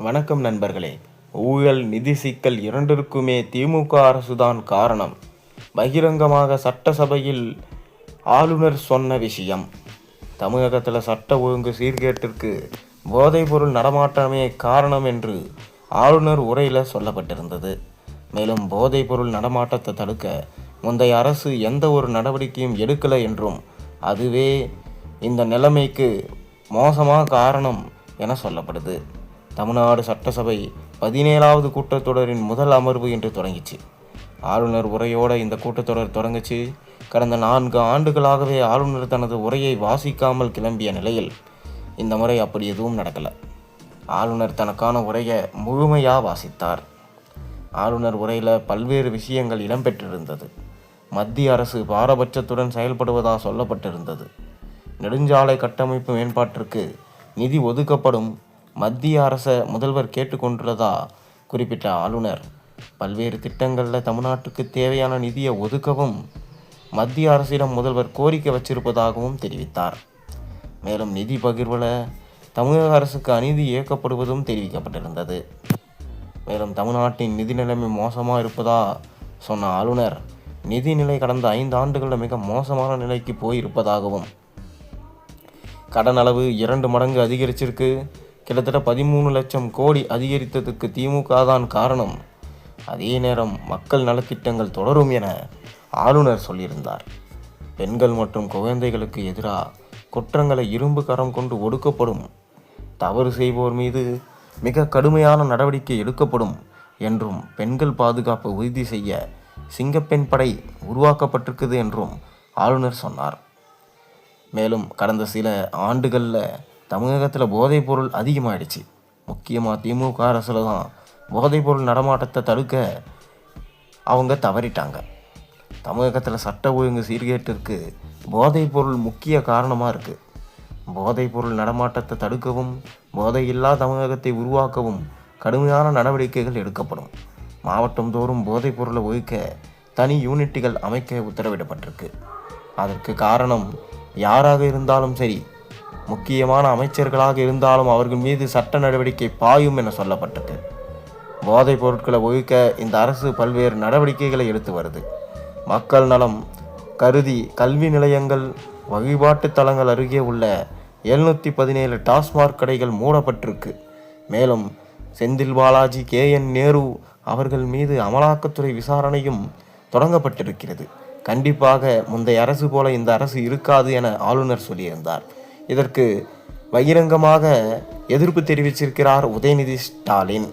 வணக்கம் நண்பர்களே. ஊழல், நிதி சிக்கல் இரண்டிற்குமே திமுக அரசுதான் காரணம். பகிரங்கமாக சட்டசபையில் ஆளுநர் சொன்ன விஷயம். தமிழகத்தில் சட்ட ஒழுங்கு சீர்கேட்டிற்கு போதைப்பொருள் நடமாட்டமே காரணம் என்று ஆளுநர் உரையில் சொல்லப்பட்டிருந்தது. மேலும் போதைப்பொருள் நடமாட்டத்தை தடுக்க முந்தைய அரசு எந்த ஒரு நடவடிக்கையும் எடுக்கலை என்றும் அதுவே இந்த நிலைமைக்கு மோசமாக காரணம் என சொல்லப்படுது. தமிழ்நாடு சட்டசபை 17வது கூட்டத்தொடரின் முதல் அமர்வு இன்று தொடங்கிச்சு. ஆளுநர் உரையோடு இந்த கூட்டத்தொடர் தொடங்குச்சு. கடந்த 4 ஆண்டுகளாகவே ஆளுநர் தனது உரையை வாசிக்காமல் கிளம்பிய நிலையில் இந்த முறை அப்படி எதுவும் நடக்கலை. ஆளுநர் தனக்கான உரையை முழுமையாக வாசித்தார். ஆளுநர் உரையில் பல்வேறு விஷயங்கள் இடம்பெற்றிருந்தது. மத்திய அரசு பாரபட்சத்துடன் செயல்படுவதாக சொல்லப்பட்டிருந்தது. நெடுஞ்சாலை கட்டமைப்பு மேம்பாட்டிற்கு நிதி ஒதுக்கப்படும் மத்திய அரசை முதல்வர் கேட்டுக்கொண்டுள்ளதா குறிப்பிட்ட ஆளுநர், பல்வேறு திட்டங்களில் தமிழ்நாட்டுக்கு தேவையான நிதியை ஒதுக்கவும் மத்திய அரசிடம் முதல்வர் கோரிக்கை வச்சிருப்பதாகவும் தெரிவித்தார். மேலும் நிதி பகிர்வில் தமிழக அரசுக்கு அநீதி இயக்கப்படுவதும் தெரிவிக்கப்பட்டிருந்தது. மேலும் தமிழ்நாட்டின் நிதி நிலைமை மோசமாக இருப்பதா சொன்ன ஆளுநர், நிதிநிலை கடந்த 5 ஆண்டுகளில் மிக மோசமான நிலைக்கு போயிருப்பதாகவும், கடன் அளவு 2 மடங்கு அதிகரிச்சிருக்கு, கிட்டத்தட்ட 13 லட்சம் கோடி அதிகரித்ததுக்கு திமுக தான் காரணம், அதே நேரம் மக்கள் நலத்திட்டங்கள் தொடரும் என ஆளுநர் சொல்லியிருந்தார். பெண்கள் மற்றும் குழந்தைகளுக்கு எதிராக குற்றங்களை இரும்பு கரம் கொண்டு ஒடுக்கப்படும், தவறு செய்வோர் மீது மிக கடுமையான நடவடிக்கை எடுக்கப்படும் என்றும், பெண்கள் பாதுகாப்பை உறுதி செய்ய சிங்கப்பெண் படை உருவாக்கப்பட்டிருக்குது என்றும் ஆளுநர் சொன்னார். மேலும் கடந்த சில ஆண்டுகளில் தமிழகத்தில் போதைப்பொருள் அதிகமாகிடுச்சு. முக்கியமாக திமுக அரசில் தான் போதைப்பொருள் நடமாட்டத்தை தடுக்க அவங்க தவறிட்டாங்க. தமிழகத்தில் சட்ட ஒழுங்கு சீர்கேட்டிற்கு போதைப்பொருள் முக்கிய காரணமாக இருக்குது. போதைப்பொருள் நடமாட்டத்தை தடுக்கவும், போதையில்லா தமிழகத்தை உருவாக்கவும் கடுமையான நடவடிக்கைகள் எடுக்கப்படும். மாவட்டம் தோறும் போதைப்பொருளை ஒழிக்க தனி யூனிட்டுகள் அமைக்க உத்தரவிடப்பட்டிருக்கு. அதற்கு காரணம் யாராக இருந்தாலும் சரி, முக்கியமான அமைச்சர்களாக இருந்தாலும் அவர்கள் மீது சட்ட நடவடிக்கை பாயும் என சொல்லப்பட்டது. போதைப் பொருட்களை ஒழிக்க இந்த அரசு பல்வேறு நடவடிக்கைகளை எடுத்து வருது. மக்கள் நலம் கருதி கல்வி நிலையங்கள், வழிபாட்டு தலங்கள் அருகே உள்ள 717 டாஸ்மாக் கடைகள் மூடப்பட்டிருக்கு. மேலும் செந்தில் பாலாஜி, KN நேரு அவர்கள் மீது அமலாக்கத்துறை விசாரணையும் தொடங்கப்பட்டிருக்கிறது. கண்டிப்பாக முந்தைய அரசு போல இந்த அரசு இருக்காது என ஆளுநர் சொல்லியிருந்தார். இதற்கு பகிரங்கமாக எதிர்ப்பு தெரிவிச்சிருக்கிறார் உதயநிதி ஸ்டாலின்.